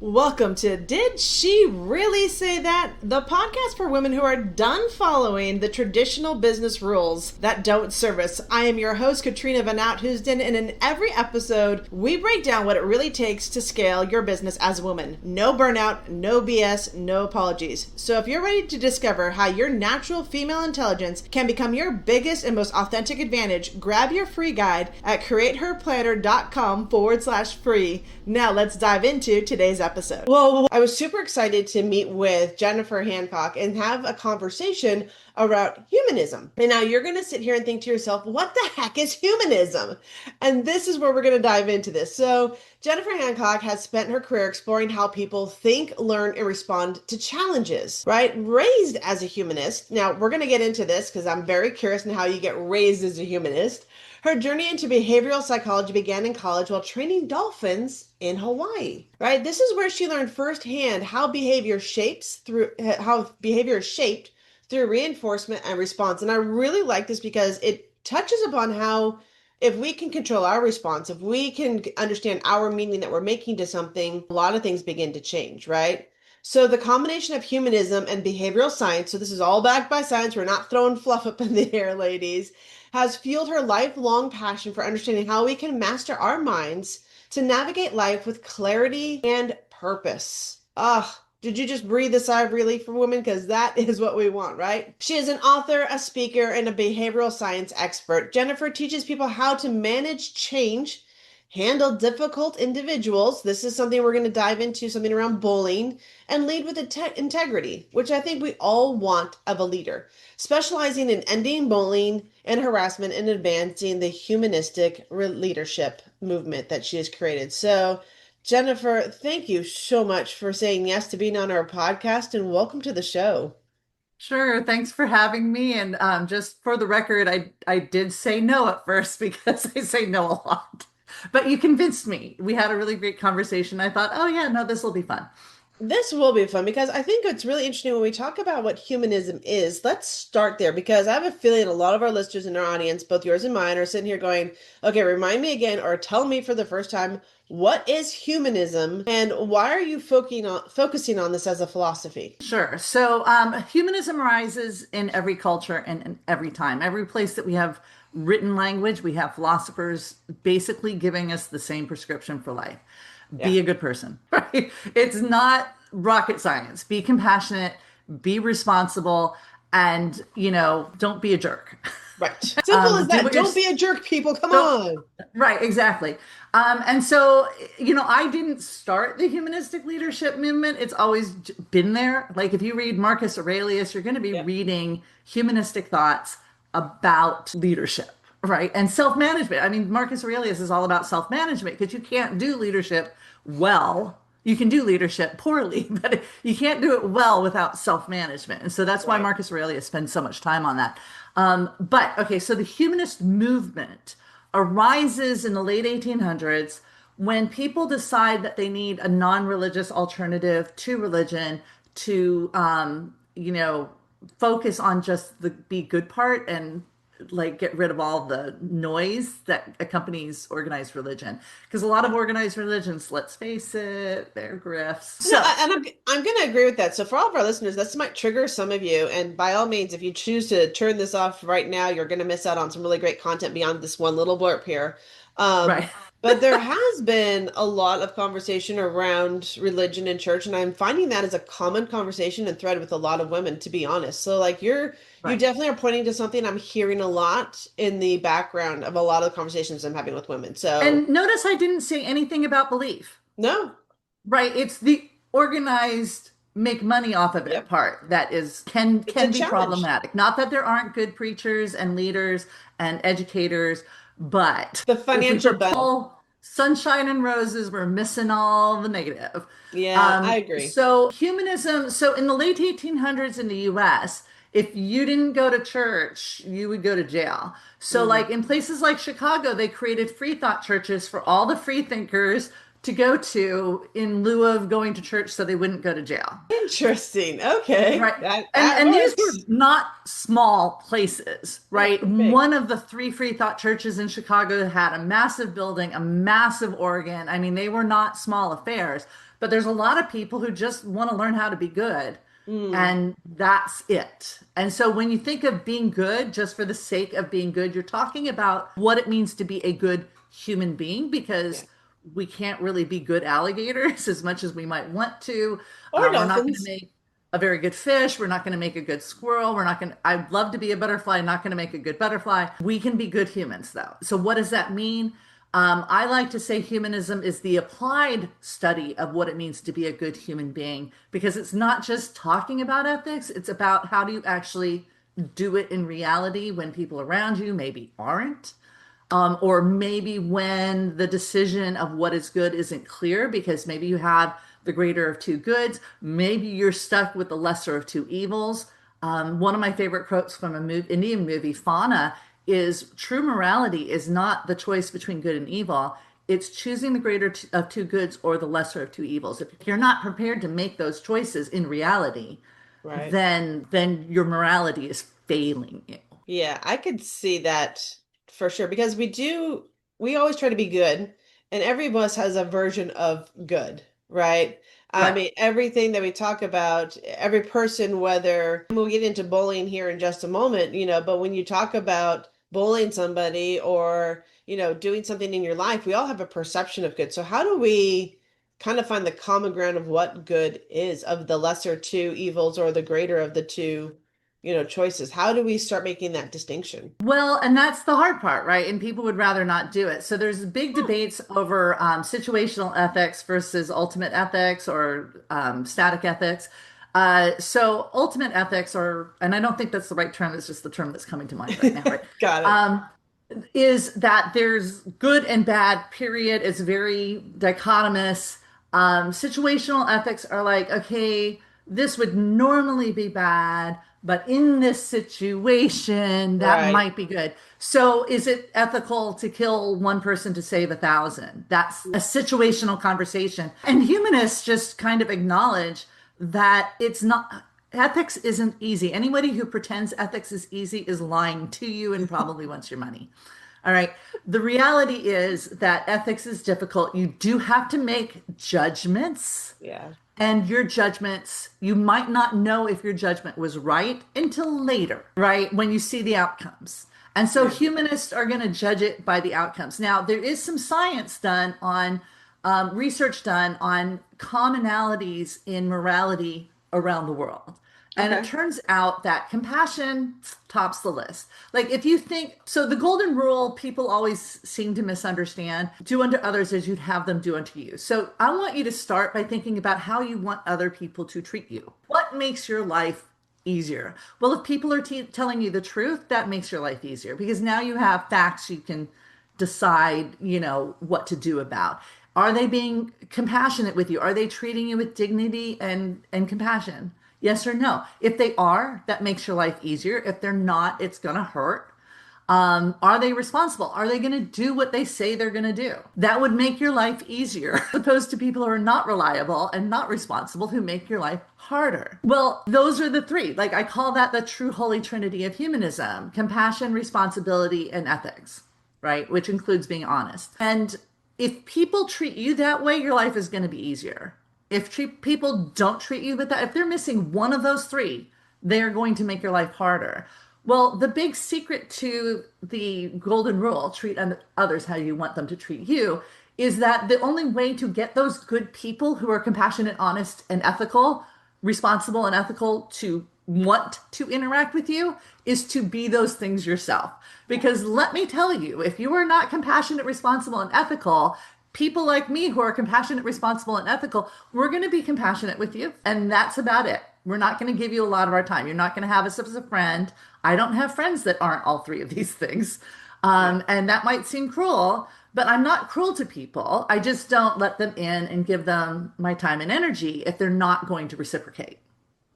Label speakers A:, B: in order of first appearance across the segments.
A: Welcome to Did She Really Say That? The podcast for women who are done following the traditional business rules that don't serve us. I am your host, Katrina Van Out-Housden, and in every episode, we break down what it really takes to scale your business as a woman. No burnout, no BS, no apologies. So if you're ready to discover how your natural female intelligence can become your biggest and most authentic advantage, grab your free guide at createherplanner.com/free. Now let's dive into today's episode. Well, I was super excited to meet with Jennifer Hancock and have a conversation about humanism. And now you're going to sit here and think to yourself, what the heck is humanism? And this is where we're going to dive into this. So Jennifer Hancock has spent her career exploring how people think, learn, and respond to challenges, right? Raised as a humanist. Now we're going to get into this because I'm very curious in how you get raised as a humanist. Her journey into behavioral psychology began in college while training dolphins in Hawaii, right? This is where she learned firsthand how behavior is shaped through reinforcement and response. And I really like this because it touches upon how if we can control our response, if we can understand our meaning that we're making to something, a lot of things begin to change, right? So the combination of humanism and behavioral science, so this is all backed by science, we're not throwing fluff up in the air, ladies, has fueled her lifelong passion for understanding how we can master our minds to navigate life with clarity and purpose. Did you just breathe a sigh of relief for women? Because that is what we want, right? She is an author, a speaker, and a behavioral science expert. Jennifer teaches people how to manage change, handle difficult individuals. This is something we're going to dive into, something around bullying, and lead with integrity, which I think we all want of a leader, specializing in ending bullying and harassment and advancing the humanistic leadership movement that she has created. So, Jennifer, thank you so much for saying yes to being on our podcast and welcome to the show.
B: Sure. Thanks for having me. And just for the record, I did say no at first because I say no a lot. But you convinced me. We had a really great conversation. I thought, oh yeah, no, this will be fun.
A: This will be fun because I think it's really interesting when we talk about what humanism is. Let's start there because I have a feeling a lot of our listeners in our audience, both yours and mine, are sitting here going, okay, remind me again or tell me for the first time, what is humanism and why are you focusing on this as a philosophy?
B: Sure. So humanism arises in every culture and in every time. Every place that we have written language, we have philosophers basically giving us the same prescription for life.
A: Yeah.
B: Be a good person, right? It's not rocket science. Be compassionate, be responsible, and, don't be a jerk.
A: Right. Simple as that. Don't be a jerk, people. Come on.
B: Right, exactly. And so, I didn't start the humanistic leadership movement. It's always been there. Like if you read Marcus Aurelius, you're going to be reading humanistic thoughts about leadership, right? And self-management. I mean, Marcus Aurelius is all about self-management because you can't do leadership well. You can do leadership poorly, but you can't do it well without self-management. And so that's why Marcus Aurelius spends so much time on that. So the humanist movement arises in the late 1800s when people decide that they need a non-religious alternative to religion to, focus on just the be good part and like get rid of all the noise that accompanies organized religion. Because a lot of organized religions, let's face it, they're grifts.
A: So, and I'm going to agree with that. So for all of our listeners, this might trigger some of you. And by all means, if you choose to turn this off right now, you're going to miss out on some really great content beyond this one little blurb here.
B: Right.
A: But there has been a lot of conversation around religion and church, and I'm finding that as a common conversation and thread with a lot of women, to be honest. So like you definitely are pointing to something I'm hearing a lot in the background of a lot of the conversations I'm having with women. So
B: And notice I didn't say anything about belief.
A: no.
B: Right. It's the organized make money off of it part that can be
A: challenge.
B: Problematic. Not that there aren't good preachers and leaders and educators, but
A: The financial
B: all sunshine and roses, we're missing all the negative.
A: Yeah, I agree.
B: So humanism, so in the late 1800s in the US, if you didn't go to church, you would go to jail. So like in places like Chicago, they created free thought churches for all the free thinkers to go to in lieu of going to church so they wouldn't go to jail.
A: Interesting. Okay.
B: Right. And these were not small places, right? One of the three free thought churches in Chicago had a massive building, a massive organ. I mean, they were not small affairs, But there's a lot of people who just want to learn how to be good.
A: Mm,
B: And that's it. And so when you think of being good just for the sake of being good, you're talking about what it means to be a good human being
A: yeah.
B: because we can't really be good alligators as much as we might want to.
A: Or
B: We're not going to
A: dolphins.
B: make a very good fish. We're not going to make a good squirrel. We're not going to, I'd love to be a butterfly, not going to make a good butterfly. We can be good humans though. So what does that mean? I like to say humanism is the applied study of what it means to be a good human being because it's not just talking about ethics, it's about how do you actually do it in reality when people around you maybe aren't. Or maybe when the decision of what is good isn't clear because maybe you have the greater of two goods, maybe you're stuck with the lesser of two evils. One of my favorite quotes from a Indian movie, Fauna, is true morality is not the choice between good and evil. It's choosing the greater of two goods or the lesser of two evils. If you're not prepared to make those choices in reality,
A: Right.
B: then your morality is failing you.
A: Yeah, I could see that for sure because we always try to be good, and every of us has a version of good, right? I
B: Right.
A: mean, everything that we talk about, every person, whether we'll get into bullying here in just a moment, but when you talk about bullying somebody or, doing something in your life, we all have a perception of good. So how do we kind of find the common ground of what good is, of the lesser two evils or the greater of the two? Choices. How do we start making that distinction?
B: Well, and that's the hard part, right? And people would rather not do it. So there's big debates over situational ethics versus ultimate ethics or static ethics. So ultimate ethics, or, and I don't think that's the right term, it's just the term that's coming to mind right now, right?
A: Got it.
B: Um, is that there's good and bad, period. It's very dichotomous. Situational ethics are like, okay, this would normally be bad, but in this situation, that
A: Right.
B: might be good. So is it ethical to kill one person to save 1,000? That's a situational conversation. And humanists just kind of acknowledge that it's not. Ethics isn't easy. Anybody who pretends ethics is easy is lying to you and probably wants your money. All right. The reality is that ethics is difficult. You do have to make judgments,
A: Yeah.
B: and your judgments, you might not know if your judgment was right until later, right? When you see the outcomes. And so
A: Yeah.
B: humanists are going to judge it by the outcomes. Now, there is some science done on research done on commonalities in morality around the world. And it
A: Okay.
B: turns out that compassion tops the list. Like, if you think, so the golden rule, people always seem to misunderstand do unto others as you'd have them do unto you. So, I want you to start by thinking about how you want other people to treat you. What makes your life easier? Well, if people are telling you the truth, that makes your life easier because now you have facts you can decide, what to do about. Are they being compassionate with you? Are they treating you with dignity and compassion? Yes or no? If they are, that makes your life easier. If they're not, it's going to hurt. Are they responsible? Are they going to do what they say they're going to do? That would make your life easier, as opposed to people who are not reliable and not responsible who make your life harder. Well, those are the three. Like I call that the true holy trinity of humanism: compassion, responsibility, and ethics, right? Which includes being honest. And if people treat you that way, your life is going to be easier. If people don't treat you with that, if they're missing one of those three, they're going to make your life harder. Well, the big secret to the golden rule, treat others how you want them to treat you, is that the only way to get those good people who are compassionate, honest, and ethical, responsible and ethical to want to interact with you is to be those things yourself. Because let me tell you, if you are not compassionate, responsible, and ethical, people like me who are compassionate, responsible, and ethical, we're going to be compassionate with you. And that's about it. We're not going to give you a lot of our time. You're not going to have us as a friend. I don't have friends that aren't all three of these things.
A: Yeah.
B: And that might seem cruel, but I'm not cruel to people. I just don't let them in and give them my time and energy if they're not going to reciprocate.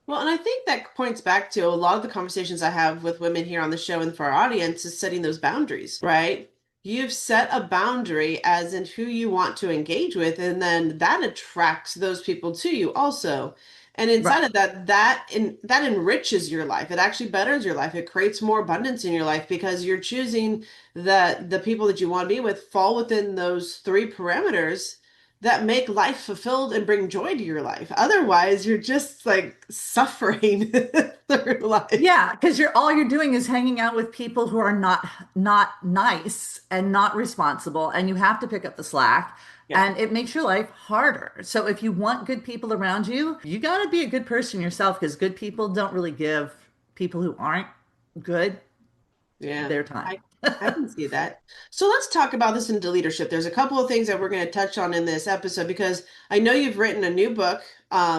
A: Well, and I think that points back to a lot of the conversations I have with women here on the show and for our audience is setting those boundaries, right? You've set a boundary as in who you want to engage with, and then that attracts those people to you also. And inside
B: Right.
A: of that, that enriches your life. It actually betters your life. It creates more abundance in your life because you're choosing that the people that you want to be with fall within those three parameters that make life fulfilled and bring joy to your life. Otherwise, you're just like suffering through life.
B: Yeah, because you're all you're doing is hanging out with people who are not nice and not responsible, and you have to pick up the slack,
A: Yeah.
B: and it makes your life harder. So if you want good people around you, you got to be a good person yourself because good people don't really give people who aren't good
A: Yeah,
B: their time.
A: I can see that. So let's talk about this into leadership. There's a couple of things that we're going to touch on in this episode because I know you've written a new book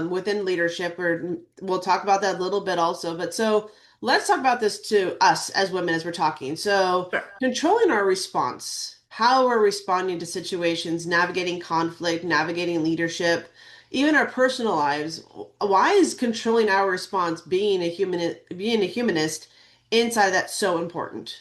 A: within leadership, or we'll talk about that a little bit also. But so let's talk about this to us as women as we're talking. So
B: Sure.
A: controlling our response, how we're responding to situations, navigating conflict, navigating leadership, even our personal lives. Why is controlling our response being a humanist inside that's so important?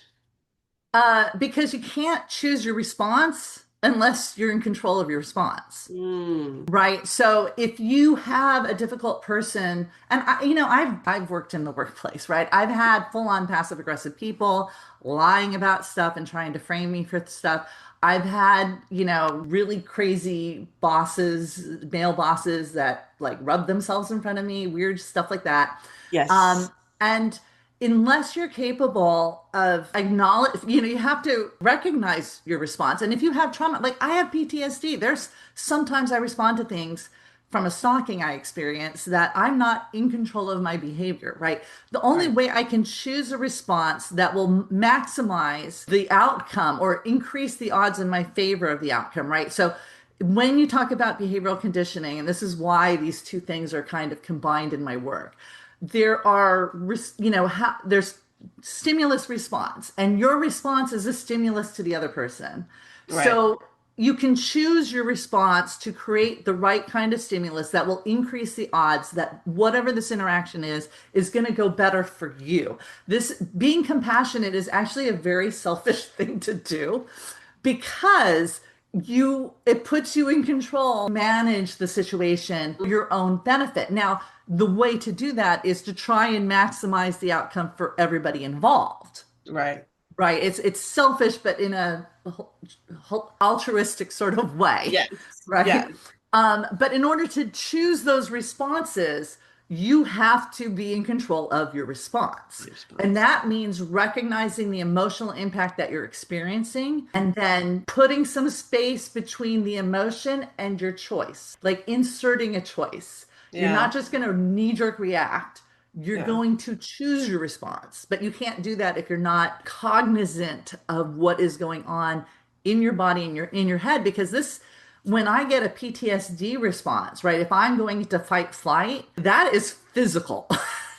B: Because you can't choose your response unless you're in control of your response.
A: Mm,
B: Right. So if you have a difficult person, and I've worked in the workplace, right? I've had full-on passive aggressive people lying about stuff and trying to frame me for stuff. I've had, really crazy bosses, male bosses that like rub themselves in front of me, weird stuff like that.
A: yes.
B: And unless you're capable of acknowledge, you have to recognize your response. And if you have trauma, like I have PTSD, there's sometimes I respond to things from a stalking I experience that I'm not in control of my behavior, right? The only
A: Right.
B: way I can choose a response that will maximize the outcome or increase the odds in my favor of the outcome, right? So when you talk about behavioral conditioning, and this is why these two things are kind of combined in my work, there are, there's stimulus response, and your response is a stimulus to the other person.
A: Right.
B: So you can choose your response to create the right kind of stimulus that will increase the odds that whatever this interaction is going to go better for you. This being compassionate is actually a very selfish thing to do because it puts you in control, manage the situation for your own benefit. Now, the way to do that is to try and maximize the outcome for everybody involved.
A: Right.
B: Right? It's selfish, but in a altruistic sort of way,
A: Yes.
B: right?
A: Yes.
B: But in order to choose those responses, you have to be in control of your response. And
A: Response.
B: that means recognizing the emotional impact that you're experiencing and then putting some space between the emotion and your choice, like inserting a choice. You're
A: Yeah.
B: not just going to knee-jerk react. You're
A: Yeah.
B: going to choose your response, but you can't do that if you're not cognizant of what is going on in your body and in your head. Because when I get a PTSD response, right? If I'm going to fight flight, that is physical.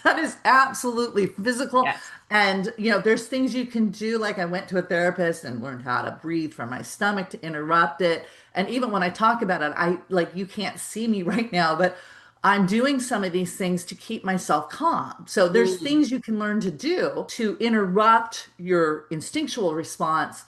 B: That is absolutely physical.
A: Yes.
B: And there's things you can do. Like I went to a therapist and learned how to breathe from my stomach to interrupt it. And even when I talk about it, I like you can't see me right now, but I'm doing some of these things to keep myself calm. So there's
A: Mm,
B: things you can learn to do to interrupt your instinctual response,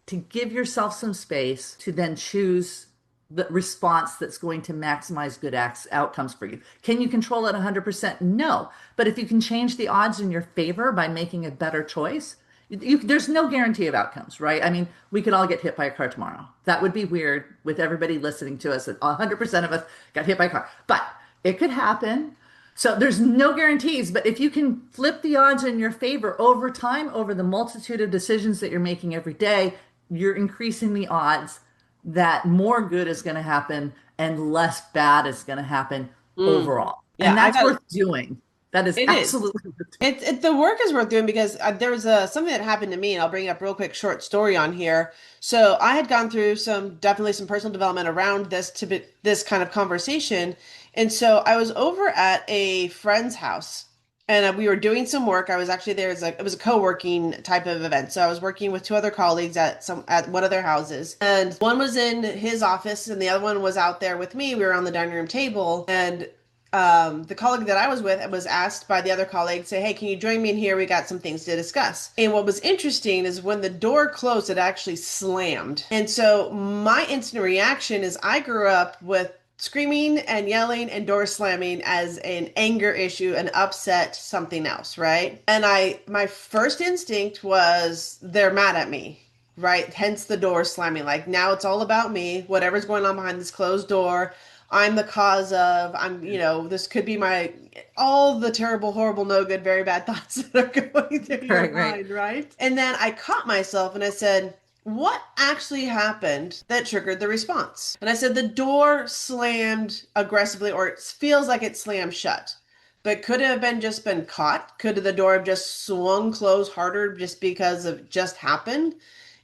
B: to give yourself some space to then choose the response that's going to maximize good outcomes for you. Can you control it 100%? No. But if you can change the odds in your favor by making a better choice, there's no guarantee of outcomes, right? I mean, we could all get hit by a car tomorrow. That would be weird with everybody listening to us that 100% of us got hit by a car. But it could happen. So there's no guarantees, but if you can flip the odds in your favor over time, over the multitude of decisions that you're making every day, you're increasing the odds that more good is going to happen and less bad is going to happen
A: mm.
B: overall.
A: Yeah,
B: And
A: I
B: that's
A: got
B: worth doing. That is
A: it is.
B: absolutely worth doing.
A: The work is worth doing because there was something that happened to me, and I'll bring up real quick short story on here. So I had gone through definitely some personal development around this kind of conversation, and so I was over at a friend's house, and we were doing some work. I was actually there as it was a co-working type of event. So I was working with two other colleagues at one of their houses, and one was in his office, and the other one was out there with me. We were on the dining room table, and the colleague that I was with was asked by the other colleague, say, "Hey, can you join me in here? We got some things to discuss." And what was interesting is when the door closed, it actually slammed. And so my instant reaction is I grew up with screaming and yelling and door slamming as an anger issue, an upset, something else, right? And my first instinct was they're mad at me. right? Hence the door slamming. Like now it's all about me. Whatever's going on behind this closed door, I'm the cause of. This could be my all the terrible, horrible, no good, very bad thoughts that are going through your
B: Right, right.
A: mind, right? And then I caught myself and I said, what actually happened that triggered the response? And I said, the door slammed aggressively, or it feels like it slammed shut. But could it have been just been caught? Could the door have just swung closed harder just because of just happened?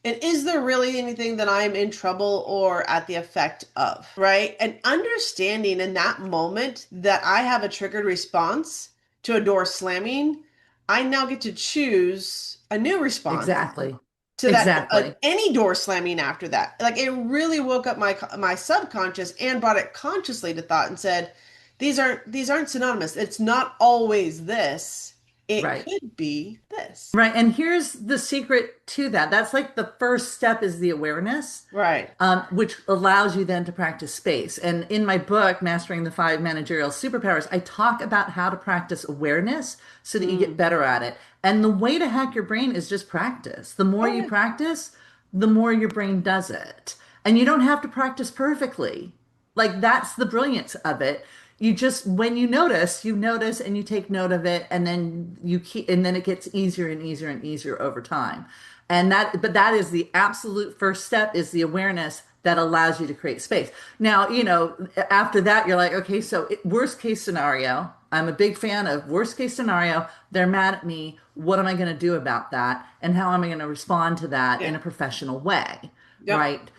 A: And is there really anything that I'm in trouble or at the effect of? Right? And understanding in that moment that I have a triggered response to a door slamming, I now get to choose a new response
B: Exactly.
A: to that
B: Exactly.
A: any door slamming after that. Like it really woke up my subconscious and brought it consciously to thought and said, these aren't synonymous. It's not always this. It
B: Right.
A: could be this.
B: Right. And here's the secret to that. That's like the first step is the awareness,
A: Right.
B: which allows you then to practice space. And in my book, Mastering the Five Managerial Superpowers, I talk about how to practice awareness so that you get
A: Mm.
B: better at it. And the way to hack your brain is just practice. The more
A: Oh
B: you
A: yeah.
B: practice, the more your brain does it. And you don't have to practice perfectly. Like that's the brilliance of it. You just, when you notice and you take note of it, and then you keep, and then it gets easier and easier and easier over time. And that, but that is the absolute first step is the awareness that allows you to create space. Now, after that, you're like, okay, so worst case scenario, I'm a big fan of worst case scenario. They're mad at me. What am I going to do about that? And how am I going to respond to that in
A: Yeah.
B: a professional way?
A: Yep.
B: Right.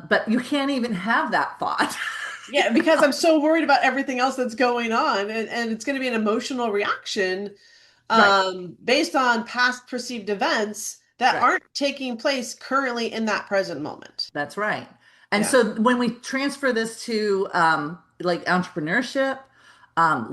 B: But you can't even have that thought.
A: Yeah, because I'm so worried about everything else that's going on, and it's going to be an emotional reaction
B: Right.
A: based on past perceived events that
B: Right.
A: aren't taking place currently in that present moment.
B: That's right. And
A: Yeah.
B: so when we transfer this to like entrepreneurship,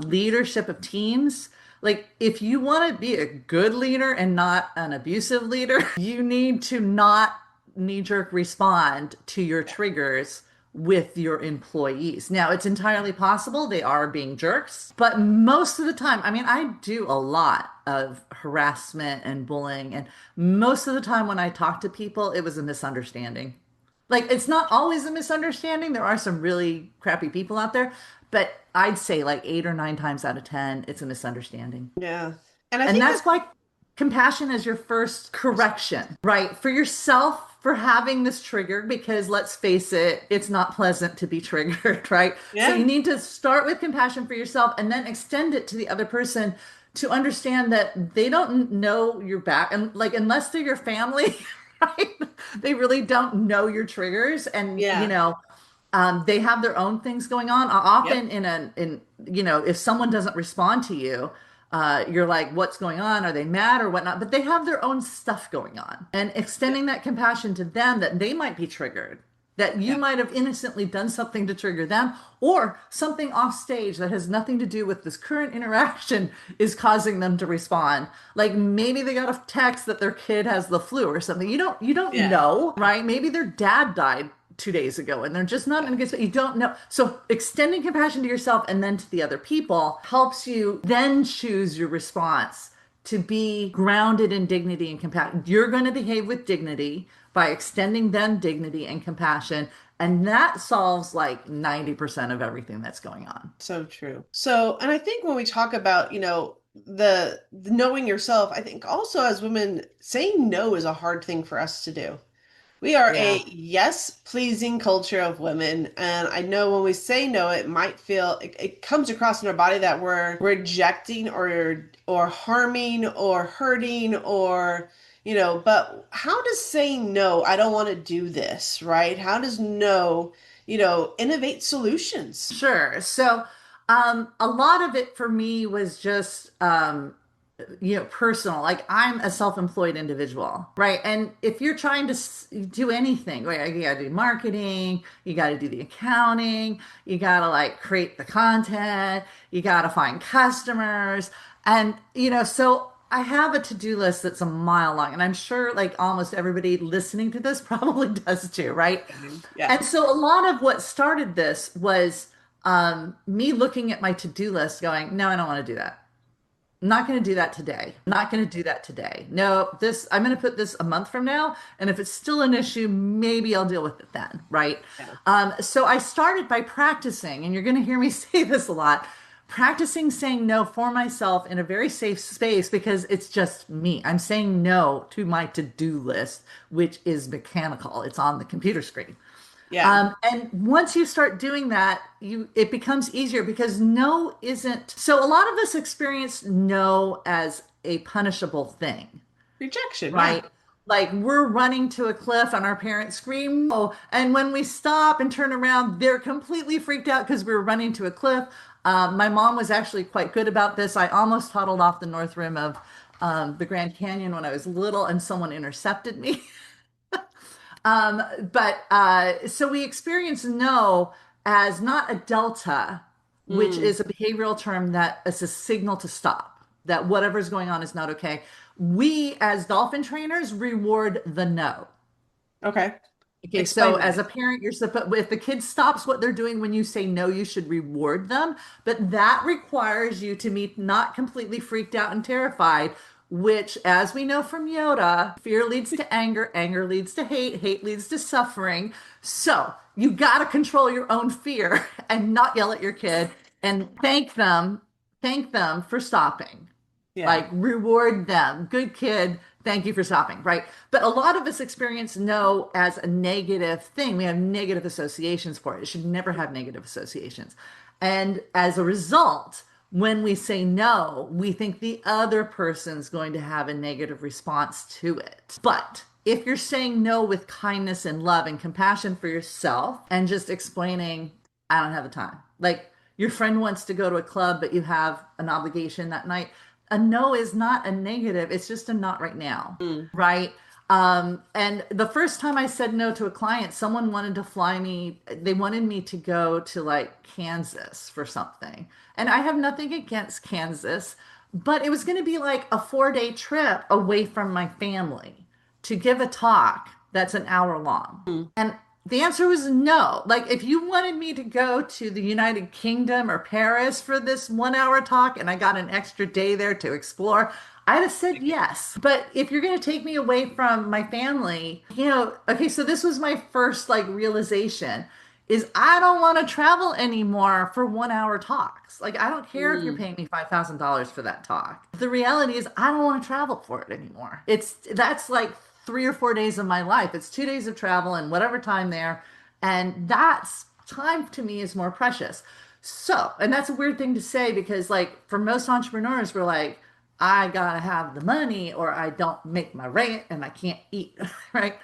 B: leadership of teams, like if you want to be a good leader and not an abusive leader, you need to not knee-jerk respond to your triggers with your employees. Now, it's entirely possible they are being jerks, but most of the time, I mean, I do a lot of harassment and bullying, and most of the time when I talk to people, it was a misunderstanding. Like it's not always a misunderstanding. There are some really crappy people out there, but I'd say like 8 or 9 times out of 10, it's a misunderstanding.
A: Yeah. And I
B: And
A: think
B: that's why compassion is your first correction, right? For yourself, for having this trigger, because let's face it, it's not pleasant to be triggered, right? So
A: yeah,
B: you need to start with compassion for yourself and then extend it to the other person to understand that they don't know your back and like unless they're your family, right? They really don't know your triggers and
A: yeah,
B: they have their own things going on.
A: yep,
B: Often if someone doesn't respond to you, you're like, what's going on? Are they mad or whatnot? But they have their own stuff going on. And
A: yep,
B: extending that compassion to them that they might be triggered, that you
A: yeah,
B: might have innocently done something to trigger them, or something off stage that has nothing to do with this current interaction is causing them to respond. Like maybe they got a text that their kid has the flu or something. You don't
A: yeah,
B: know, right? Maybe their dad died 2 days ago and they're just not
A: yeah,
B: in a good space. You don't know. So extending compassion to yourself and then to the other people helps you then choose your response to be grounded in dignity and compassion. You're going to behave with dignity by extending them dignity and compassion. And that solves like 90% of everything that's going on.
A: so true. So, and I think when we talk about, the knowing yourself, I think also as women, saying no is a hard thing for us to do. We are a
B: Yeah.
A: yes pleasing culture of women. And I know when we say no, it might feel it comes across in our body that we're rejecting or harming or hurting or but how does saying no, I don't want to do this, right? How does no, innovate solutions?
B: Sure. So, a lot of it for me was just, personal. Like I'm a self-employed individual, right? And if you're trying to do anything, right, you got to do marketing, you got to do the accounting, you got to like create the content, you got to find customers, and so. I have a to-do list that's a mile long, and I'm sure like almost everybody listening to this probably does too, right?
A: Yeah.
B: And so a lot of what started this was me looking at my to-do list going, no, I don't want to do that. I'm not going to do that today. I'm not going to do that today. No, I'm going to put this a month from now. And if it's still an issue, maybe I'll deal with it then. Right.
A: Yeah.
B: So I started by practicing, and you're going to hear me say this a lot, practicing saying no for myself in a very safe space because it's just me. I'm saying no to my to-do list, which is mechanical. It's on the computer screen.
A: Yeah.
B: And once you start doing that, it becomes easier because no isn't. So a lot of us experience no as a punishable thing,
A: Rejection. Yeah.
B: right? Like we're running to a cliff and our parents scream, oh, and when we stop and turn around, they're completely freaked out because we're running to a cliff. My mom was actually quite good about this. I almost toddled off the North Rim of the Grand Canyon when I was little, and someone intercepted me. So we experience no as not a delta, which
A: Mm.
B: is a behavioral term that is a signal to stop, that whatever's going on is not okay. We, as dolphin trainers, reward the no.
A: Okay.
B: Okay, so
A: Explain
B: as
A: that.
B: a parent, you're supposed, if the kid stops what they're doing when you say no, you should reward them. But that requires you to be not completely freaked out and terrified, which, as we know from Yoda, fear leads to anger, anger leads to hate, hate leads to suffering. So you got to control your own fear and not yell at your kid and thank them for stopping.
A: Yeah.
B: Like reward them. Good kid. Thank you for stopping. Right. But a lot of us experience no as a negative thing. We have negative associations for it. It should never have negative associations. And as a result, when we say no, we think the other person's going to have a negative response to it. But if you're saying no with kindness and love and compassion for yourself and just explaining, I don't have the time. Like your friend wants to go to a club, but you have an obligation that night. A no is not a negative. It's just a not right now.
A: Mm.
B: Right. And the first time I said no to a client, someone wanted to fly me, they wanted me to go to like Kansas for something. And I have nothing against Kansas, but it was going to be like a 4-day trip away from my family to give a talk that's an hour long.
A: Mm.
B: And the answer was no. Like, if you wanted me to go to the United Kingdom or Paris for this 1 hour talk and I got an extra day there to explore, I'd have said yes. But if you're going to take me away from my family, okay, so this was my first like realization is I don't want to travel anymore for 1 hour talks. Like, I don't care if you're
A: Mm.
B: paying me $5,000 for that talk. The reality is I don't want to travel for it anymore. That's like 3 or 4 days of my life. It's 2 days of travel and whatever time there. And that's time to me is more precious. So, and that's a weird thing to say because, like, for most entrepreneurs, we're like, I gotta have the money or I don't make my rent and I can't eat, right?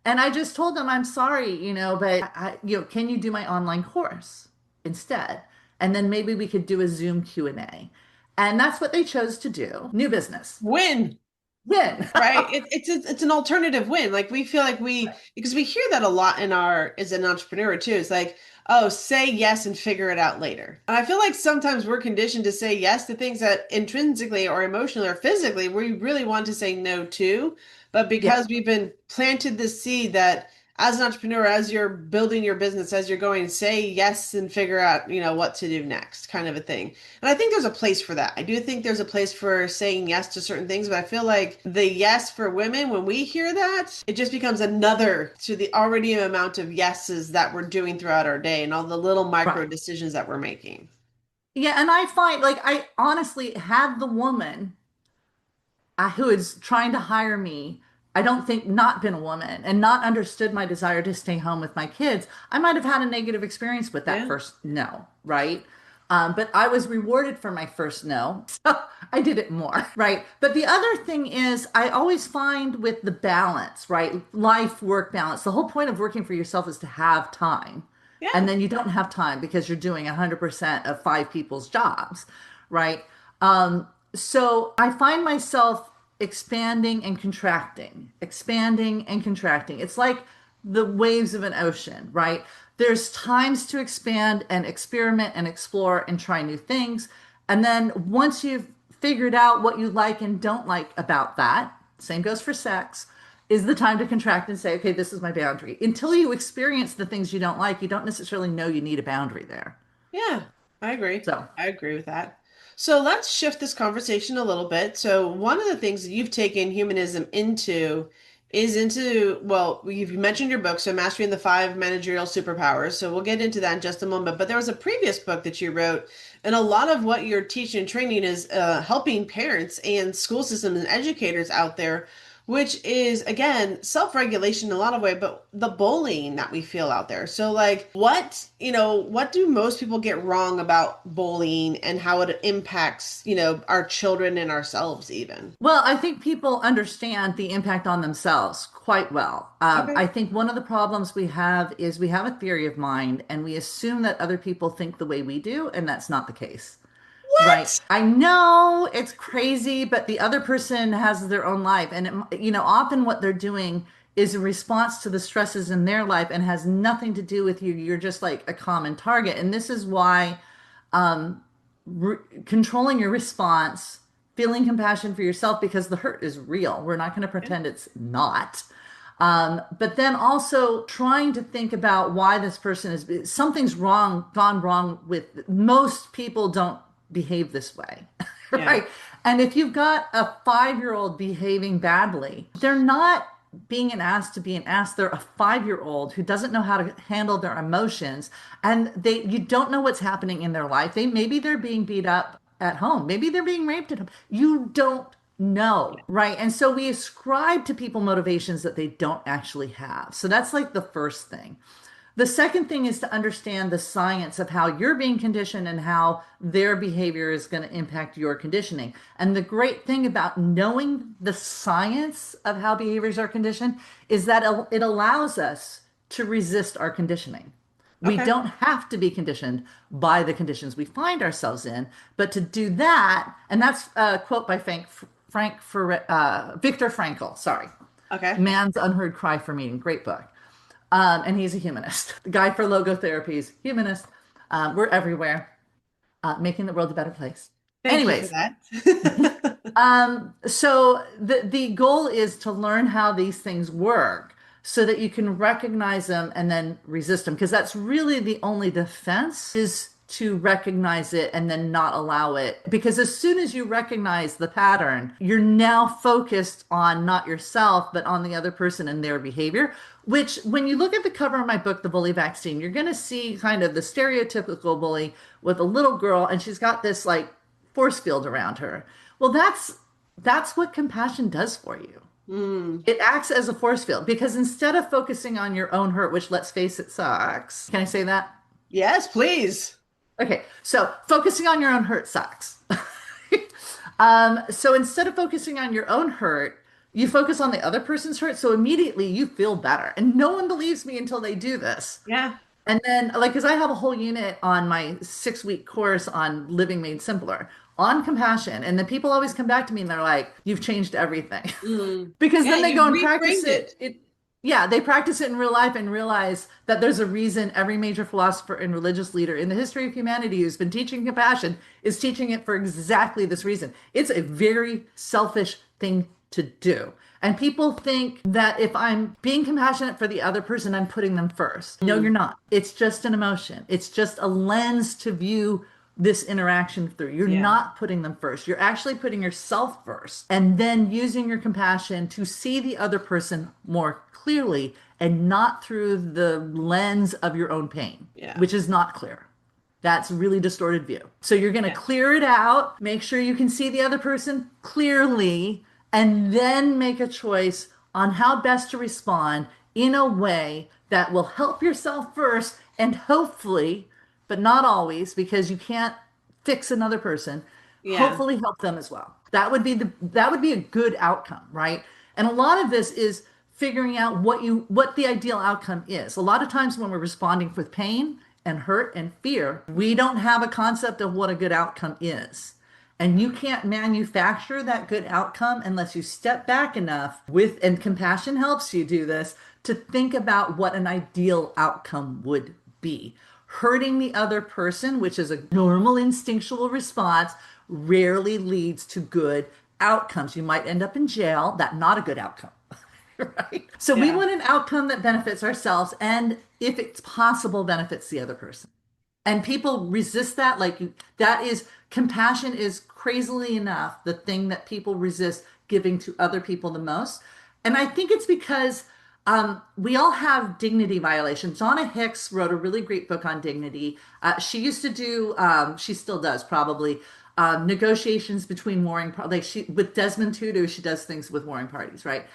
B: And I just told them, I'm sorry, but can you do my online course instead? And then maybe we could do a Zoom Q&A. And that's what they chose to do. New business.
A: Win.
B: Win.
A: Right. It's an alternative win. Like we feel like because we hear that a lot in our as an entrepreneur too. It's like, oh, say yes and figure it out later. And I feel like sometimes we're conditioned to say yes to things that intrinsically or emotionally or physically we really want to say no to. But
B: Yeah.
A: because we've been planted this seed that as an entrepreneur, as you're building your business, as you're going, say yes and figure out, what to do next, kind of a thing. And I think there's a place for that. I do think there's a place for saying yes to certain things, but I feel like the yes for women, when we hear that, it just becomes another to the already amount of yeses that we're doing throughout our day and all the little micro
B: Right.
A: decisions that we're making.
B: Yeah, and I find like I honestly had the woman who is trying to hire me, I don't think not been a woman and not understood my desire to stay home with my kids, I might have had a negative experience with that
A: Yeah.
B: first no, right? But I was rewarded for my first no, so I did it more, right? But the other thing is, I always find with the balance, right? Life work balance, the whole point of working for yourself is to have time. And
A: Yeah.
B: then you don't have time because you're doing 100% of five people's jobs, right? So I find myself expanding and contracting. It's like the waves of an ocean, right? There's times to expand and experiment and explore and try new things. And then once you've figured out what you like and don't like about that, same goes for sex, is the time to contract and say, okay, this is my boundary. Until you experience the things you don't like, you don't necessarily know you need a boundary there.
A: Yeah. I agree.
B: So,
A: I agree with that. So let's shift this conversation a little bit. So one of the things that you've taken humanism into is into, well, you've mentioned your book, so Mastering the Five Managerial Superpowers. So we'll get into that in just a moment. But there was a previous book that you wrote, and a lot of what you're teaching and training is helping parents and school systems and educators out there, which is again self-regulation in a lot of way, but the bullying that we feel out there. So like what do most people get wrong about bullying and how it impacts, our children and ourselves even?
B: Well, I think people understand the impact on themselves quite well.
A: Okay.
B: I think one of the problems we have is we have a theory of mind and we assume that other people think the way we do, and that's not the case. Right.
A: What?
B: I know it's crazy, but the other person has their own life. And, often what they're doing is a response to the stresses in their life and has nothing to do with you. You're just like a common target. And this is why um, re controlling your response, feeling compassion for yourself because the hurt is real. We're not going to
A: Yeah.
B: pretend it's not. But then also trying to think about why this person is something's wrong, gone wrong with most people don't behave this way,
A: Yeah.
B: right? And if you've got a 5-year-old behaving badly, they're not being an ass to be an ass. They're a 5-year-old who doesn't know how to handle their emotions, and you don't know what's happening in their life. Maybe they're being beat up at home. Maybe they're being raped at home. You don't know, right? And so we ascribe to people motivations that they don't actually have. So that's like the first thing. The second thing is to understand the science of how you're being conditioned and how their behavior is going to impact your conditioning. And the great thing about knowing the science of how behaviors are conditioned is that it allows us to resist our conditioning. We
A: Okay.
B: don't have to be conditioned by the conditions we find ourselves in, but to do that, and that's a quote by Viktor Frankl, sorry,
A: Okay.
B: Man's Unheard Cry for Meaning, great book. And he's a humanist. The guy for logotherapy, humanist. We're everywhere, making the world a better place.
A: Thank you for
B: Anyways,
A: that.
B: so the goal is to learn how these things work so that you can recognize them and then resist them, because that's really the only defense is to recognize it and then not allow it. Because as soon as you recognize the pattern, you're now focused on not yourself, but on the other person and their behavior. Which, when you look at the cover of my book, The Bully Vaccine, you're going to see kind of the stereotypical bully with a little girl, and she's got this like force field around her. Well, that's what compassion does for you.
A: Mm.
B: It acts as a force field because instead of focusing on your own hurt, which let's face it sucks. Can I say that?
A: Yes, please.
B: Okay, so focusing on your own hurt sucks. So instead of focusing on your own hurt, you focus on the other person's hurt. So immediately you feel better. And no one believes me until they do this.
A: Yeah.
B: And then, like, because I have a whole unit on my 6-week course on living made simpler on compassion. And then people always come back to me and they're like, you've changed everything.
A: Mm.
B: Because
A: Yeah,
B: then they
A: you
B: go and practice
A: reframed
B: it.
A: it.
B: Yeah, they practice it in real life and realize that there's a reason every major philosopher and religious leader in the history of humanity who's been teaching compassion is teaching it for exactly this reason. It's a very selfish thing to do. And people think that if I'm being compassionate for the other person, I'm putting them first. No,
A: Mm.
B: you're not. It's just an emotion. It's just a lens to view this interaction through. You're
A: Yeah.
B: not putting them first. You're actually putting yourself first and then using your compassion to see the other person more clearly and not through the lens of your own pain,
A: Yeah.
B: which is not clear. That's a really distorted view. So you're going to
A: Yeah.
B: clear it out, make sure you can see the other person clearly, and then make a choice on how best to respond in a way that will help yourself first and hopefully, but not always, because you can't fix another person,
A: Yeah.
B: hopefully help them as well. That would be a good outcome, right? And a lot of this is figuring out what the ideal outcome is. A lot of times when we're responding with pain and hurt and fear, we don't have a concept of what a good outcome is. And you can't manufacture that good outcome unless you step back enough and compassion helps you do this, to think about what an ideal outcome would be. Hurting the other person, which is a normal instinctual response, rarely leads to good outcomes. You might end up in jail. That's not a good outcome. Right? So we
A: Yeah.
B: want an outcome that benefits ourselves and, if it's possible, benefits the other person. And people resist that. Like that is compassion is crazily enough the thing that people resist giving to other people the most. And I think it's because we all have dignity violations. Donna Hicks wrote a really great book on dignity. She used to do, she still does probably, negotiations between warring, like she with Desmond Tutu, she does things with warring parties, right?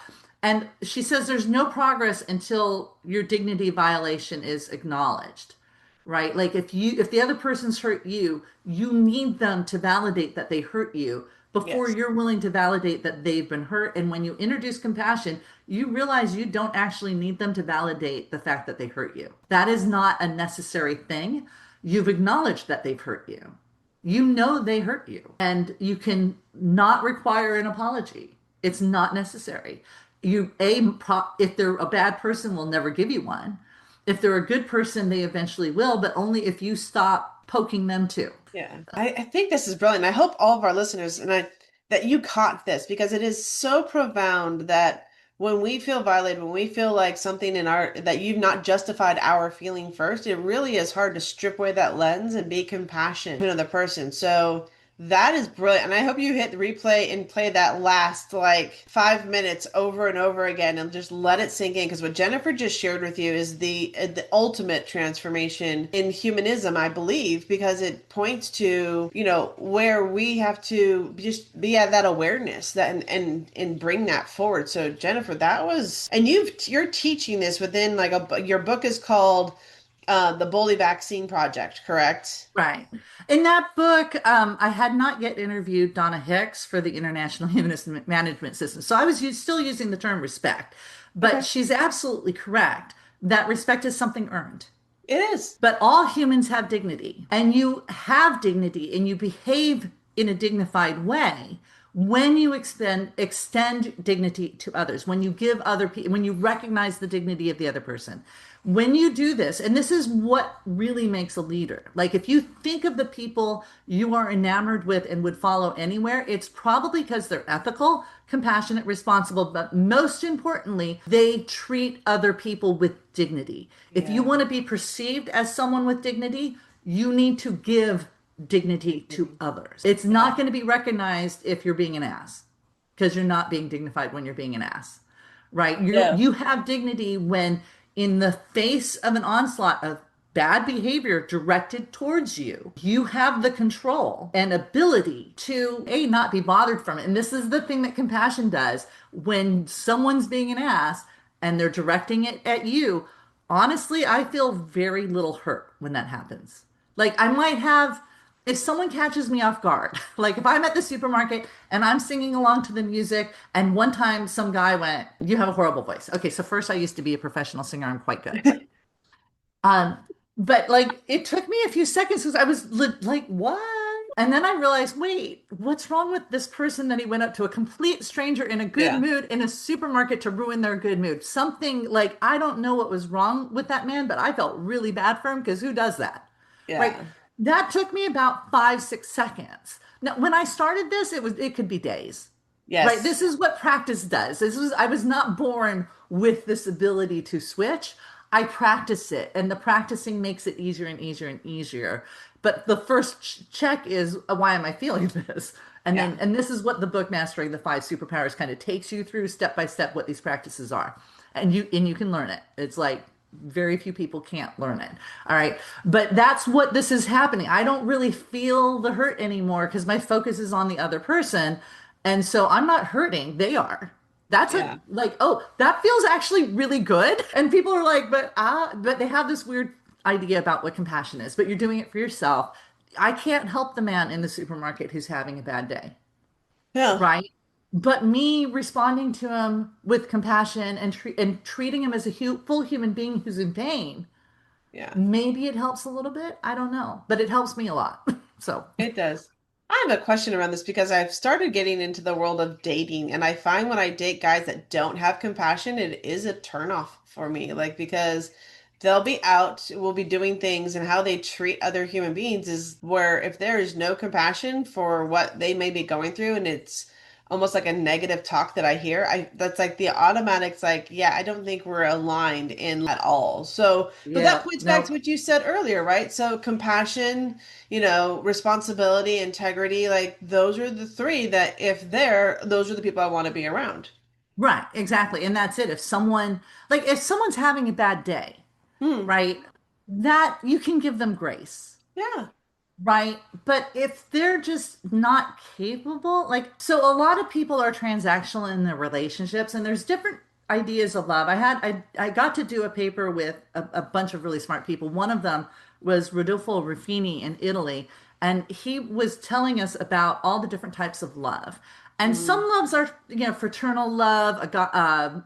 B: And she says there's no progress until your dignity violation is acknowledged, right? Like if the other person's hurt you, you need them to validate that they hurt you before
A: Yes.
B: you're willing to validate that they've been hurt. And when you introduce compassion, you realize you don't actually need them to validate the fact that they hurt you. That is not a necessary thing. You've acknowledged that they've hurt you. You know they hurt you, and you can not require an apology. It's not necessary. If they're a bad person, will never give you one. If they're a good person, they eventually will, but only if you stop poking them too.
A: Yeah, I think this is brilliant. I hope all of our listeners and I that you caught this because it is so profound that when we feel violated, when we feel like something in our that you've not justified our feeling first, it really is hard to strip away that lens and be compassionate to another person. So that is brilliant. And I hope you hit the replay and play that last like 5 minutes over and over again and just let it sink in. Because what Jennifer just shared with you is the ultimate transformation in humanism, I believe, because it points to, where we have to just be at that awareness that and bring that forward. So Jennifer, that was, and you're teaching this within like your book is called the Bully Vaccine Project, correct?
B: Right. In that book, I had not yet interviewed Donna Hicks for the International Humanist Management System. So I was still using the term respect, but
A: Okay.
B: she's absolutely correct that respect is something earned.
A: It is.
B: But all humans have dignity, and you have dignity and you behave in a dignified way when you extend dignity to others, when you give other people, when you recognize the dignity of the other person. When you do this, and this is what really makes a leader. Like if you think of the people you are enamored with and would follow anywhere, it's probably because they're ethical, compassionate, responsible, but most importantly, they treat other people with dignity. If you
A: Yeah.
B: want to be perceived as someone with dignity, you need to give dignity to others. It's
A: Yeah.
B: not going to be recognized if you're being an ass because you're not being dignified when you're being an ass, right?
A: Yeah.
B: You have dignity when in the face of an onslaught of bad behavior directed towards you, you have the control and ability to not be bothered from it. And this is the thing that compassion does when someone's being an ass and they're directing it at you. Honestly, I feel very little hurt when that happens. Like I might have, if someone catches me off guard, like if I'm at the supermarket and I'm singing along to the music, and one time some guy went, "You have a horrible voice." Okay, so first I used to be a professional singer. I'm quite good. Um, but like it took me a few seconds because I was like, "What?" And then I realized, wait, what's wrong with this person that he went up to a complete stranger in a good
A: Yeah.
B: mood in a supermarket to ruin their good mood? Something like I don't know what was wrong with that man, but I felt really bad for him because who does that? Right?
A: Yeah.
B: That took me about 5, 6 seconds. Now, when I started this, it could be days. Right? This
A: Yes.
B: is what practice does. I was not born with this ability to switch. I practice it, and the practicing makes it easier and easier and easier. But the first check is why am I feeling this?
A: Yeah.
B: And this is what the book Mastering the Five Superpowers kind of takes you through step by step what these practices are. And you can learn it. It's like very few people can't learn it. All right. But that's what this is happening. I don't really feel the hurt anymore because my focus is on the other person. And so I'm not hurting, they are. That's a
A: Yeah.
B: like, oh, that feels actually really good. And people are like, but they have this weird idea about what compassion is, but you're doing it for yourself. I can't help the man in the supermarket who's having a bad day,
A: Yeah.
B: right? But me responding to him with compassion and treating him as a full human being who's in pain,
A: Yeah.
B: maybe it helps a little bit. I don't know, but it helps me a lot. So,
A: It does. I have a question around this because I've started getting into the world of dating, and I find when I date guys that don't have compassion, it is a turnoff for me. Like, because they'll be out, will be doing things, and how they treat other human beings is where if there is no compassion for what they may be going through, and it's almost like a negative talk that I hear. I that's like the automatics like, yeah, I don't think we're aligned in at all. So, but that
B: Yeah,
A: points back to
B: no.
A: what you said earlier, right? So compassion, responsibility, integrity, like those are the three that those are the people I want to be around.
B: Right, exactly. And that's it. If someone's having a bad day,
A: Hmm.
B: right, that you can give them grace.
A: Yeah.
B: Right. But if they're just not capable, so a lot of people are transactional in their relationships, and there's different ideas of love. I got to do a paper with a bunch of really smart people. One of them was Rodolfo Ruffini in Italy, and he was telling us about all the different types of love. And some
A: Mm.
B: loves are, fraternal love,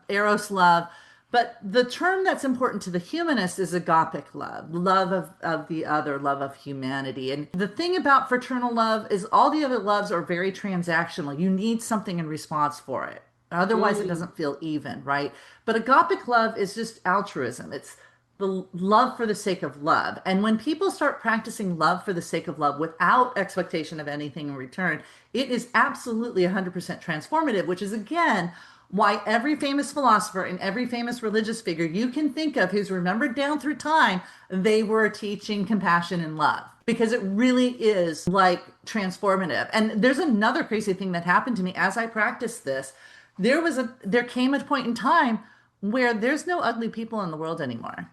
B: eros love. But the term that's important to the humanist is agapic love, love of the other, love of humanity. And the thing about fraternal love is all the other loves are very transactional. You need something in response for it. Otherwise, it
A: Mm.
B: doesn't feel even, right? But agapic love is just altruism. It's the love for the sake of love. And when people start practicing love for the sake of love without expectation of anything in return, it is absolutely 100% transformative, which is again why every famous philosopher and every famous religious figure you can think of who's remembered down through time, they were teaching compassion and love because it really is like transformative. And there's another crazy thing that happened to me as I practiced this. There came a point in time where there's no ugly people in the world anymore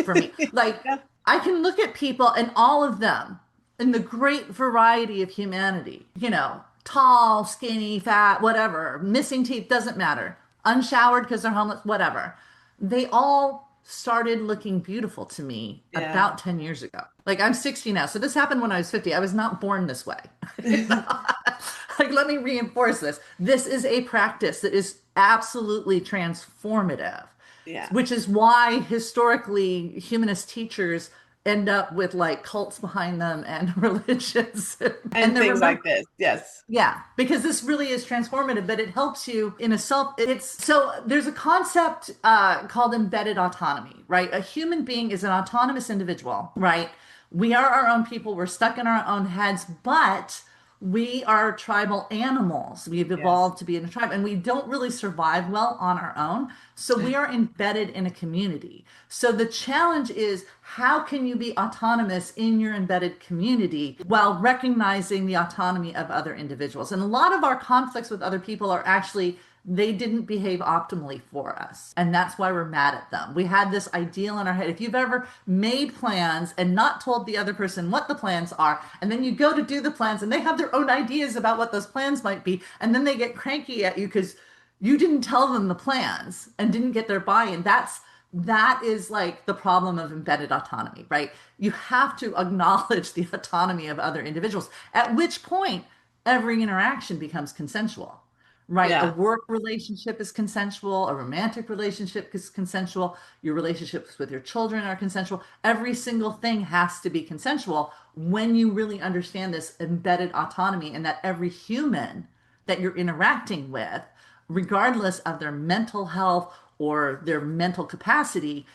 B: for me. Like
A: Yeah.
B: I can look at people and all of them in the great variety of humanity, tall, skinny, fat, whatever, missing teeth, doesn't matter. Unshowered because they're homeless, whatever. They all started looking beautiful to me
A: Yeah.
B: about 10 years ago. Like I'm 60 now. So this happened when I was 50. I was not born this way. Like, let me reinforce this. This is a practice that is absolutely transformative,
A: Yeah.
B: which is why historically humanist teachers end up with like cults behind them and religions. And
A: And
B: they're
A: things like
B: remembered.
A: this. Yes.
B: Yeah, because this really is transformative, but it helps you in a self. It's so there's a concept called embedded autonomy, right? A human being is an autonomous individual, right? We are our own people. We're stuck in our own heads, but we are tribal animals. We've
A: Yes.
B: evolved to be in a tribe and we don't really survive well on our own. So we are embedded in a community. So the challenge is how can you be autonomous in your embedded community while recognizing the autonomy of other individuals? And a lot of our conflicts with other people are actually they didn't behave optimally for us. And that's why we're mad at them. We had this ideal in our head. If you've ever made plans and not told the other person what the plans are, and then you go to do the plans and they have their own ideas about what those plans might be, and then they get cranky at you because you didn't tell them the plans and didn't get their buy-in. That is like the problem of embedded autonomy, right? You have to acknowledge the autonomy of other individuals, at which point every interaction becomes consensual. Right. A
A: Yeah.
B: work relationship is consensual. A romantic relationship is consensual. Your relationships with your children are consensual. Every single thing has to be consensual when you really understand this embedded autonomy and that every human that you're interacting with, regardless of their mental health or their mental capacity,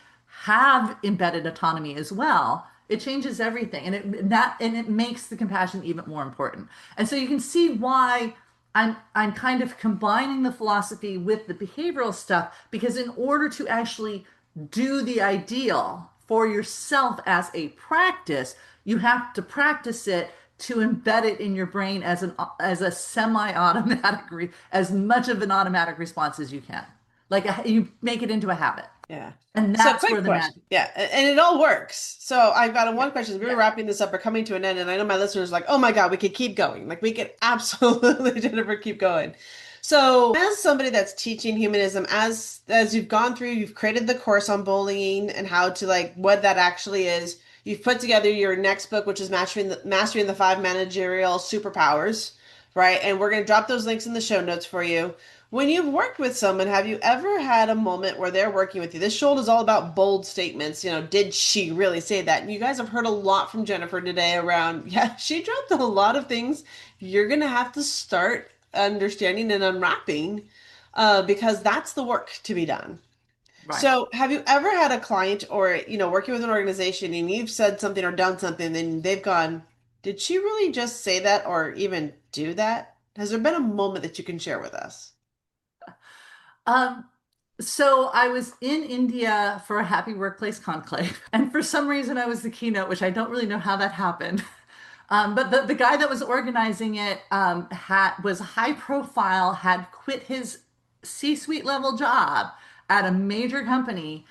B: have embedded autonomy as well. It changes everything, and it makes the compassion even more important. And so you can see why I'm kind of combining the philosophy with the behavioral stuff because in order to actually do the ideal for yourself as a practice, you have to practice it to embed it in your brain as a semi-automatic as much of an automatic response as you can. Like you make it into a habit.
A: Yeah.
B: And
A: So
B: that's
A: quick
B: where the
A: question.
B: magic.
A: Yeah. And it all works. So I've got a
B: Yeah.
A: one question. We were
B: Yeah.
A: wrapping this up or coming to an end. And I know my listeners are like, oh my God, we could keep going. Like we could absolutely, Jennifer, keep going. So as somebody that's teaching humanism, as you've gone through, you've created the course on bullying and how to like what that actually is. You've put together your next book, which is Mastering the Five Managerial Superpowers, right? And we're going to drop those links in the show notes for you. When you've worked with someone, have you ever had a moment where they're working with you? This show is all about bold statements. Did she really say that? And you guys have heard a lot from Jennifer today around, yeah, she dropped a lot of things you're going to have to start understanding and unwrapping because that's the work to be done.
B: Right.
A: So, have you ever had a client or, working with an organization and you've said something or done something and they've gone, did she really just say that or even do that? Has there been a moment that you can share with us?
B: Um, so I was in India for a happy workplace conclave, and for some reason I was the keynote, which I don't really know how that happened. But the guy that was organizing it was high profile, had quit his C-suite level job at a major company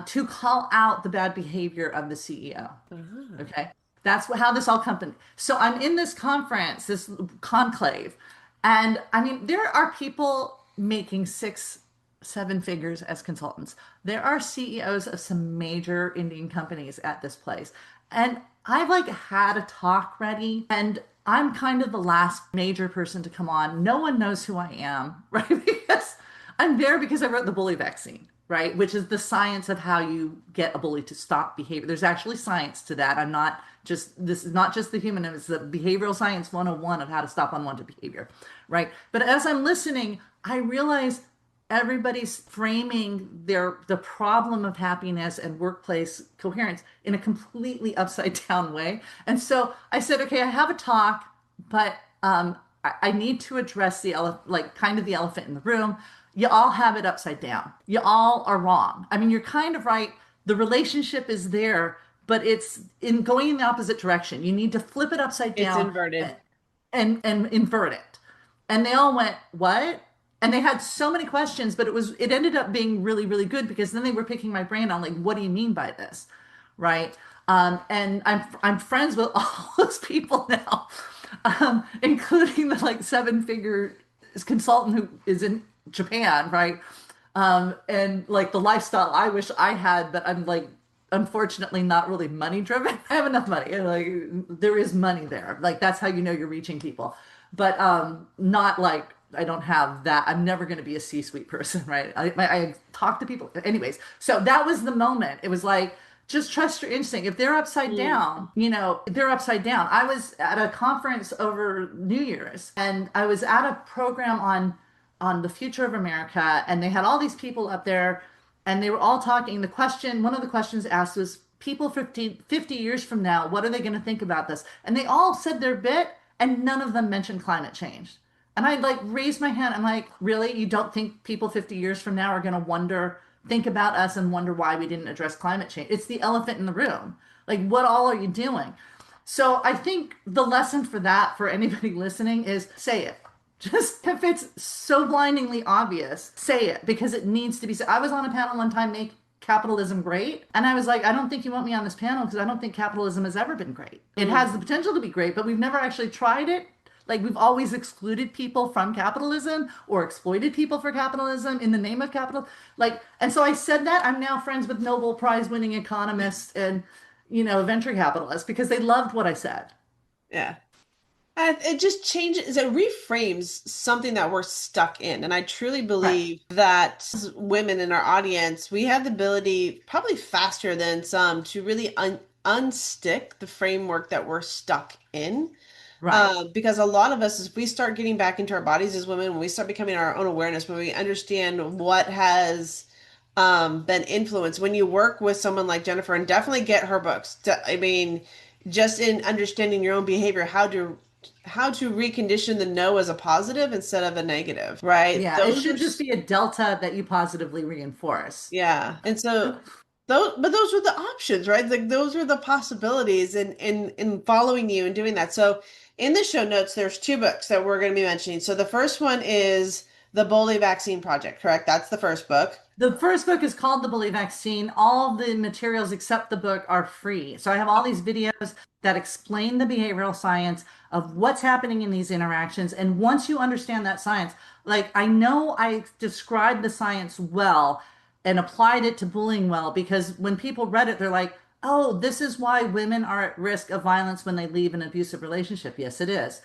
B: to call out the bad behavior of the CEO.
A: Uh-huh.
B: Okay. That's how this all company. So I'm in this conference, this conclave, and I mean, there are people making six, seven figures as consultants. There are CEOs of some major Indian companies at this place. And I've like had a talk ready, and I'm kind of the last major person to come on. No one knows who I am, right? Because I'm there because I wrote the bully vaccine, right? Which is the science of how you get a bully to stop behavior. There's actually science to that. This is not just the humanism, it's the behavioral science 101 of how to stop unwanted behavior, right? But as I'm listening, I realize everybody's framing the problem of happiness and workplace coherence in a completely upside down way. And so I said, okay, I have a talk, but I need to address like kind of the elephant in the room. You all have it upside down. You all are wrong. I mean, you're kind of right. The relationship is there, but it's in going in the opposite direction. You need to flip it upside
A: It's
B: down
A: inverted.
B: and invert it. And they all went, what? And they had so many questions, but it ended up being really, really good because then they were picking my brain on like, what do you mean by this? Right. And I'm friends with all those people now, including the like seven-figure consultant who is in Japan, right? And like the lifestyle I wish I had, but I'm like unfortunately not really money driven. I have enough money. Like there is money there. Like that's how you know you're reaching people. But not like I don't have that. I'm never going to be a C-suite person, right? I talk to people. Anyways, so that was the moment. It was like, just trust your instinct. If they're upside
A: Mm.
B: down, you know, they're upside down. I was at a conference over New Year's and I was at a program on the future of America, and they had all these people up there and they were all talking. One of the questions asked was, people 50 years from now, what are they going to think about this? And they all said their bit, and none of them mentioned climate change. And I like raised my hand. I'm like, really? You don't think people 50 years from now are going to think about us and wonder why we didn't address climate change? It's the elephant in the room. Like, what all are you doing? So I think the lesson for that, for anybody listening, is say it. Just if it's so blindingly obvious, say it because it needs to be said. I was on a panel one time, make capitalism great. And I was like, I don't think you want me on this panel because I don't think capitalism has ever been great. It
A: Mm.
B: has the potential to be great, but we've never actually tried it. Like we've always excluded people from capitalism or exploited people for capitalism in the name of capital. Like, and so I said that I'm now friends with Nobel Prize winning economists and, you know, venture capitalists because they loved what I said.
A: Yeah. It just changes, it reframes something that we're stuck in. And I truly
B: Correct.
A: believe that as women in our audience, we have the ability, probably faster than some, to really unstick the framework that we're stuck in.
B: Right.
A: Because a lot of us, if we start getting back into our bodies as women, when we start becoming our own awareness, when we understand what has been influenced, when you work with someone like Jennifer, and definitely get her books. I mean, just in understanding your own behavior, how to recondition the no as a positive instead of a negative, right?
B: Yeah. It
A: Those are
B: should just be a delta that you positively reinforce.
A: yeah. And so those were the options, right? Like those are the possibilities in following you and doing that. So in the show notes, there's two books that we're going to be mentioning. So the first one is The Bully Vaccine Project, correct? That's the first book.
B: The first book is called The Bully Vaccine. All the materials except the book are free. So I have all these videos that explain the behavioral science of what's happening in these interactions. And once you understand that science, like I know I described the science well and applied it to bullying well because when people read it, they're like, oh, this is why women are at risk of violence when they leave an abusive relationship. Yes, it is.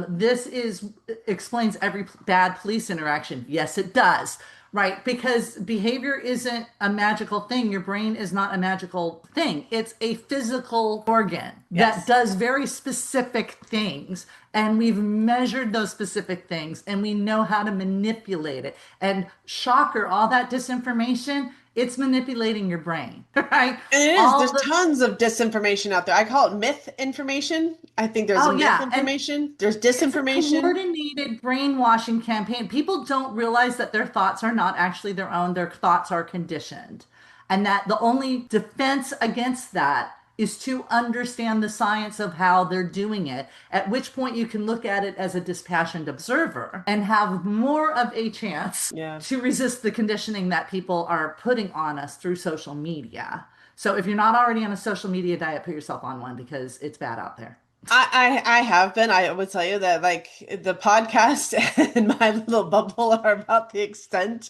B: This is explains every bad police interaction. Yes, it does. Right, because behavior isn't a magical thing. Your brain is not a magical thing. It's a physical organ that
A: Yes.
B: does very specific things. And we've measured those specific things and we know how to manipulate it. And shocker, all that disinformation it's manipulating your brain, right?
A: And it is.
B: All
A: There's
B: the
A: tons of disinformation out there. I call it myth information. I think there's
B: Oh
A: myth
B: yeah, and
A: information. There's
B: it's a
A: disinformation.
B: coordinated brainwashing campaign. People don't realize that their thoughts are not actually their own, their thoughts are conditioned. And that the only defense against that is to understand the science of how they're doing it, at which point you can look at it as a dispassionate observer and have more of a chance
A: Yeah.
B: to resist the conditioning that people are putting on us through social media. So if you're not already on a social media diet, put yourself on one because it's bad out there.
A: I have been. I would tell you that like the podcast and my little bubble are about the extent,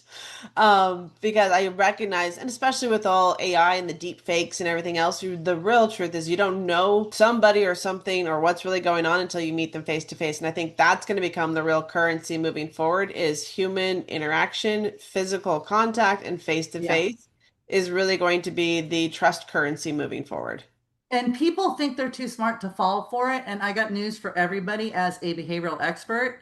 A: because I recognize, and especially with all AI and the deep fakes and everything else, the real truth is you don't know somebody or something or what's really going on until you meet them face to face. And I think that's going to become the real currency moving forward is human interaction, physical contact, and face to
B: Yeah.
A: face is really going to be the trust currency moving forward.
B: And people think they're too smart to fall for it. And I got news for everybody as a behavioral expert.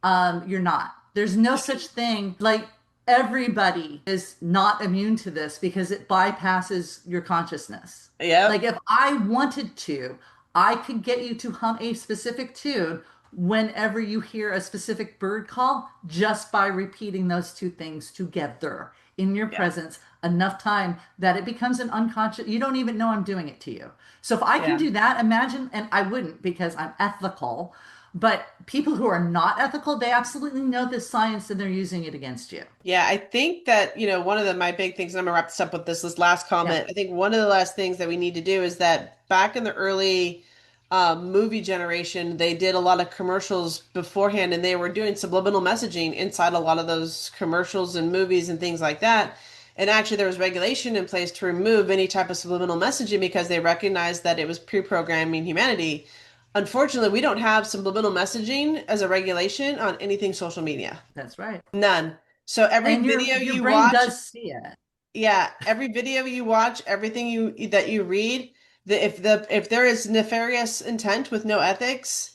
B: You're not. There's no such thing. Like everybody is not immune to this because it bypasses your consciousness. Like
A: Yep.
B: if I wanted to, I could get you to hum a specific tune whenever you hear a specific bird call just by repeating those two things together in your
A: Yeah.
B: presence enough time that it becomes an unconscious, you don't even know I'm doing it to you. So if I can
A: Yeah.
B: do that, imagine, and I wouldn't because I'm ethical, but people who are not ethical, they absolutely know this science and they're using it against you.
A: Yeah, I think that, one of my big things, and I'm gonna wrap this up with this last
B: Yeah,
A: comment. I think one of the last things that we need to do is that back in the early movie generation, they did a lot of commercials beforehand, and they were doing subliminal messaging inside a lot of those commercials and movies and things like that. And actually, there was regulation in place to remove any type of subliminal messaging because they recognized that it was pre-programming humanity. Unfortunately, we don't have subliminal messaging as a regulation on anything social media.
B: that's right.
A: None. So every
B: And
A: video
B: your
A: you
B: brain
A: watch,
B: does see it.
A: yeah, every video you watch, everything that you read, if there is nefarious intent with no ethics,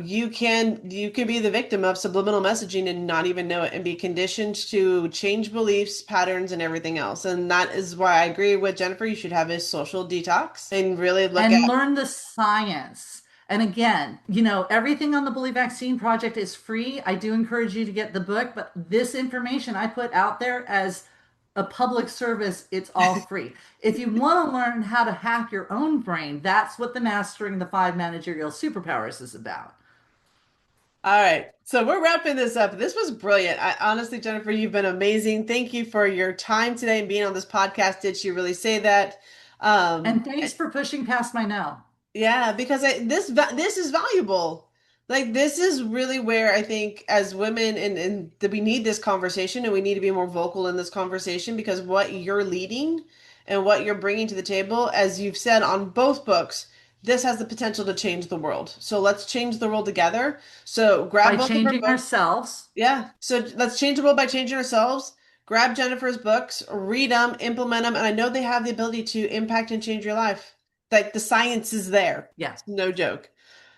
A: you can be the victim of subliminal messaging and not even know it and be conditioned to change beliefs, patterns, and everything else. And that is why I agree with Jennifer. You should have a social detox and really look
B: And
A: at.
B: learn the science. And again, everything on the Believe Vaccine Project is free. I do encourage you to get the book, but this information I put out there as a public service, it's all free. If you want to learn how to hack your own brain, that's what the Mastering the Five Managerial Superpowers is about.
A: All right. So we're wrapping this up. This was brilliant. Honestly, Jennifer, you've been amazing. Thank you for your time today and being on this podcast. Did she really say that?
B: And thanks for pushing past my no.
A: Yeah, because this is valuable. Like this is really where I think as women and that we need this conversation and we need to be more vocal in this conversation because what you're leading and what you're bringing to the table, as you've said on both books, this has the potential to change the world. So let's change the world together. So grab
B: By
A: both of her
B: changing
A: books.
B: ourselves.
A: Yeah. So let's change the world by changing ourselves. Grab Jennifer's books, read them, implement them, and I know they have the ability to impact and change your life. Like the science is there.
B: Yeah.
A: It's no joke.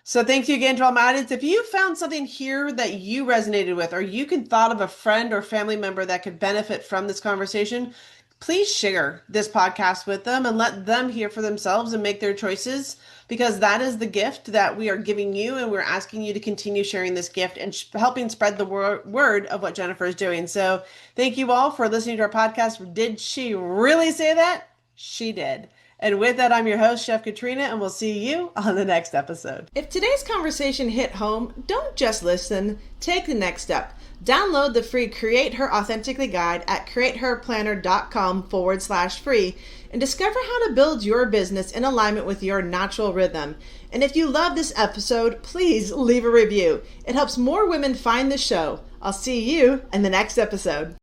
A: So thank you again to all my audience. If you found something here that you resonated with, or you can thought of a friend or family member that could benefit from this conversation, please share this podcast with them and let them hear for themselves and make their choices because that is the gift that we are giving you and we're asking you to continue sharing this gift and helping spread the word of what Jennifer is doing. So thank you all for listening to our podcast. Did she really say that? She did. And with that, I'm your host, Chef Katrina, and we'll see you on the next episode. If today's conversation hit home, don't just listen, take the next step. Download the free Create Her Authentically guide at createherplanner.com/free and discover how to build your business in alignment with your natural rhythm. And if you love this episode, please leave a review. It helps more women find the show. I'll see you in the next episode.